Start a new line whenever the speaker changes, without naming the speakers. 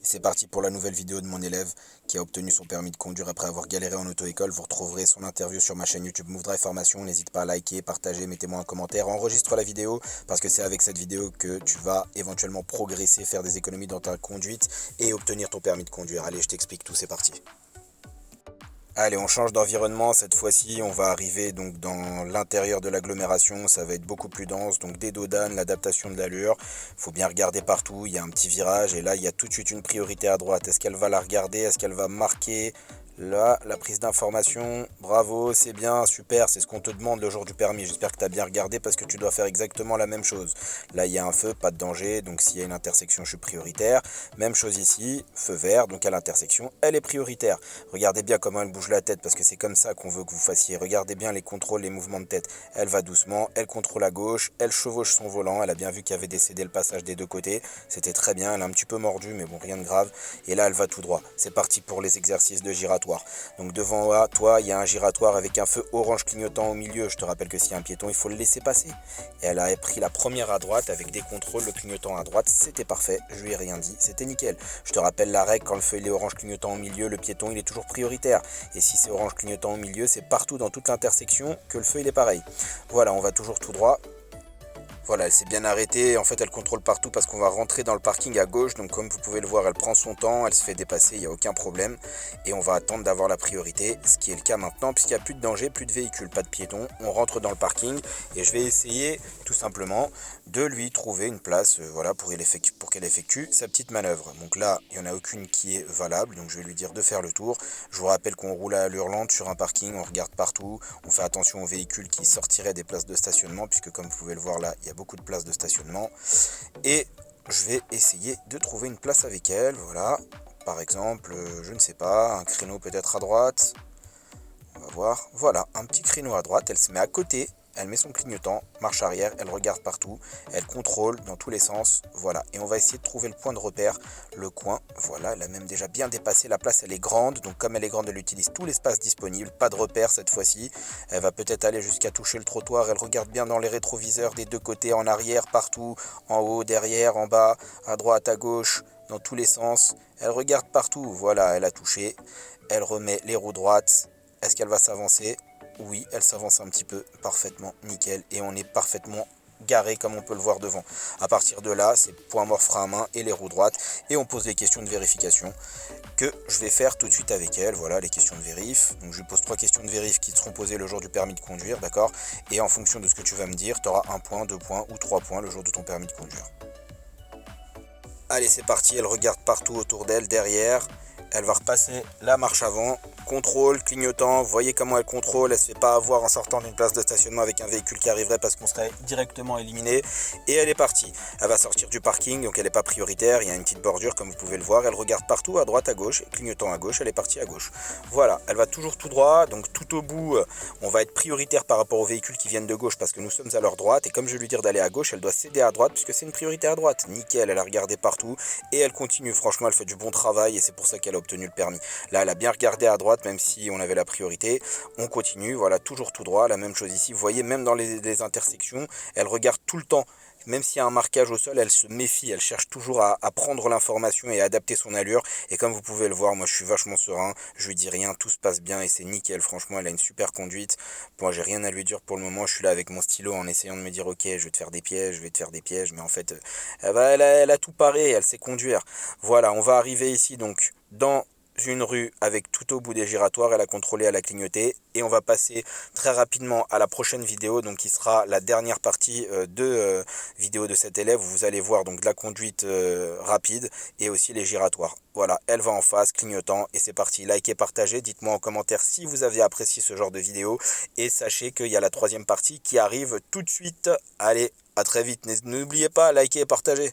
C'est parti pour la nouvelle vidéo de mon élève qui a obtenu son permis de conduire après avoir galéré en auto-école. Vous retrouverez son interview sur ma chaîne YouTube Move Drive Formation. N'hésite pas à liker, partager, mettez-moi un commentaire, enregistre la vidéo parce que c'est avec cette vidéo que tu vas éventuellement progresser, faire des économies dans ta conduite et obtenir ton permis de conduire. Allez, je t'explique tout, c'est parti. Allez, on change d'environnement, cette fois-ci on va arriver donc dans l'intérieur de l'agglomération, ça va être beaucoup plus dense, donc des dos d'âne, l'adaptation de l'allure, faut bien regarder partout, il y a un petit virage et là il y a tout de suite une priorité à droite, est-ce qu'elle va la regarder, est-ce qu'elle va marquer là, la prise d'information, bravo, c'est bien, super, c'est ce qu'on te demande le jour du permis. J'espère que tu as bien regardé parce que tu dois faire exactement la même chose. Là, il y a un feu, pas de danger, donc s'il y a une intersection, je suis prioritaire. Même chose ici, feu vert, donc à l'intersection, elle est prioritaire. Regardez bien comment elle bouge la tête parce que c'est comme ça qu'on veut que vous fassiez. Regardez bien les contrôles, les mouvements de tête. Elle va doucement, elle contrôle à gauche, elle chevauche son volant. Elle a bien vu qu'il y avait décédé le passage des deux côtés. C'était très bien, elle a un petit peu mordu, mais bon, rien de grave. Et là, elle va tout droit. C'est parti pour les exercices de giratoire. Donc devant toi, il y a un giratoire avec un feu orange clignotant au milieu. Je te rappelle que s'il y a un piéton, il faut le laisser passer. Et elle a pris la première à droite avec des contrôles, le clignotant à droite, c'était parfait. Je lui ai rien dit, c'était nickel. Je te rappelle la règle, quand le feu il est orange clignotant au milieu, le piéton il est toujours prioritaire. Et si c'est orange clignotant au milieu, c'est partout dans toute l'intersection que le feu il est pareil. Voilà, on va toujours tout droit. Voilà, elle s'est bien arrêtée. En fait, elle contrôle partout parce qu'on va rentrer dans le parking à gauche. Donc, comme vous pouvez le voir, elle prend son temps, elle se fait dépasser, il n'y a aucun problème. Et on va attendre d'avoir la priorité, ce qui est le cas maintenant, puisqu'il n'y a plus de danger, plus de véhicules, pas de piétons. On rentre dans le parking et je vais essayer tout simplement de lui trouver une place voilà, pour qu'elle effectue sa petite manœuvre. Donc là, il n'y en a aucune qui est valable. Donc, je vais lui dire de faire le tour. Je vous rappelle qu'on roule à allure lente sur un parking, on regarde partout. On fait attention aux véhicules qui sortiraient des places de stationnement, puisque comme vous pouvez le voir là, il y a beaucoup de places de stationnement et je vais essayer de trouver une place avec elle. Voilà, par exemple, je ne sais pas, un créneau peut-être à droite, on va voir. Voilà, un petit créneau à droite, elle se met à côté, elle met son clignotant, marche arrière, elle regarde partout, elle contrôle dans tous les sens, voilà. Et on va essayer de trouver le point de repère, le coin, voilà, elle a même déjà bien dépassé, la place elle est grande, donc comme elle est grande, elle utilise tout l'espace disponible, pas de repère cette fois-ci, elle va peut-être aller jusqu'à toucher le trottoir, elle regarde bien dans les rétroviseurs des deux côtés, en arrière, partout, en haut, derrière, en bas, à droite, à gauche, dans tous les sens, elle regarde partout, voilà, elle a touché, elle remet les roues droites, est-ce qu'elle va s'avancer ? Oui, elle s'avance un petit peu, parfaitement, nickel, et on est parfaitement garé comme on peut le voir devant. À partir de là, c'est point mort frein à main et les roues droites, et on pose les questions de vérification que je vais faire tout de suite avec elle. Voilà les questions de vérif. Donc je lui pose 3 questions de vérif qui te seront posées le jour du permis de conduire, d'accord ? Et en fonction de ce que tu vas me dire, tu auras 1 point, 2 points ou 3 points le jour de ton permis de conduire. Allez, c'est parti, elle regarde partout autour d'elle, derrière. Elle va repasser la marche avant, contrôle, clignotant, vous voyez comment elle contrôle, elle se fait pas avoir en sortant d'une place de stationnement avec un véhicule qui arriverait parce qu'on serait directement éliminé. Et elle est partie. Elle va sortir du parking, donc elle n'est pas prioritaire, il y a une petite bordure comme vous pouvez le voir, elle regarde partout, à droite, à gauche, clignotant à gauche, elle est partie à gauche. Voilà, elle va toujours tout droit, donc tout au bout, on va être prioritaire par rapport aux véhicules qui viennent de gauche parce que nous sommes à leur droite, et comme je vais lui dire d'aller à gauche, elle doit céder à droite puisque c'est une priorité à droite. Nickel, elle a regardé partout, et elle continue, franchement elle fait du bon travail, et c'est pour ça qu'elle a obtenu le permis. Là, elle a bien regardé à droite, même si on avait la priorité. On continue, voilà, toujours tout droit. La même chose ici. Vous voyez, même dans les intersections, elle regarde tout le temps. Même s'il y a un marquage au sol, elle se méfie. Elle cherche toujours à prendre l'information et à adapter son allure. Et comme vous pouvez le voir, moi, je suis vachement serein. Je lui dis rien, tout se passe bien et c'est nickel. Franchement, elle a une super conduite. Moi, j'ai rien à lui dire pour le moment. Je suis là avec mon stylo en essayant de me dire, ok, je vais te faire des pièges, je vais te faire des pièges. Mais en fait, elle a tout paré. Elle sait conduire. Voilà, on va arriver ici donc dans une rue avec tout au bout des giratoires, elle a contrôlé, elle a clignoté, et on va passer très rapidement à la prochaine vidéo, donc qui sera la dernière partie de vidéo de cet élève, où vous allez voir donc de la conduite rapide et aussi les giratoires. Voilà, elle va en face, clignotant, et c'est parti. Likez, partagez, dites-moi en commentaire si vous avez apprécié ce genre de vidéo, et sachez qu'il y a la troisième partie qui arrive tout de suite. Allez, à très vite, n'oubliez pas, likez et partagez.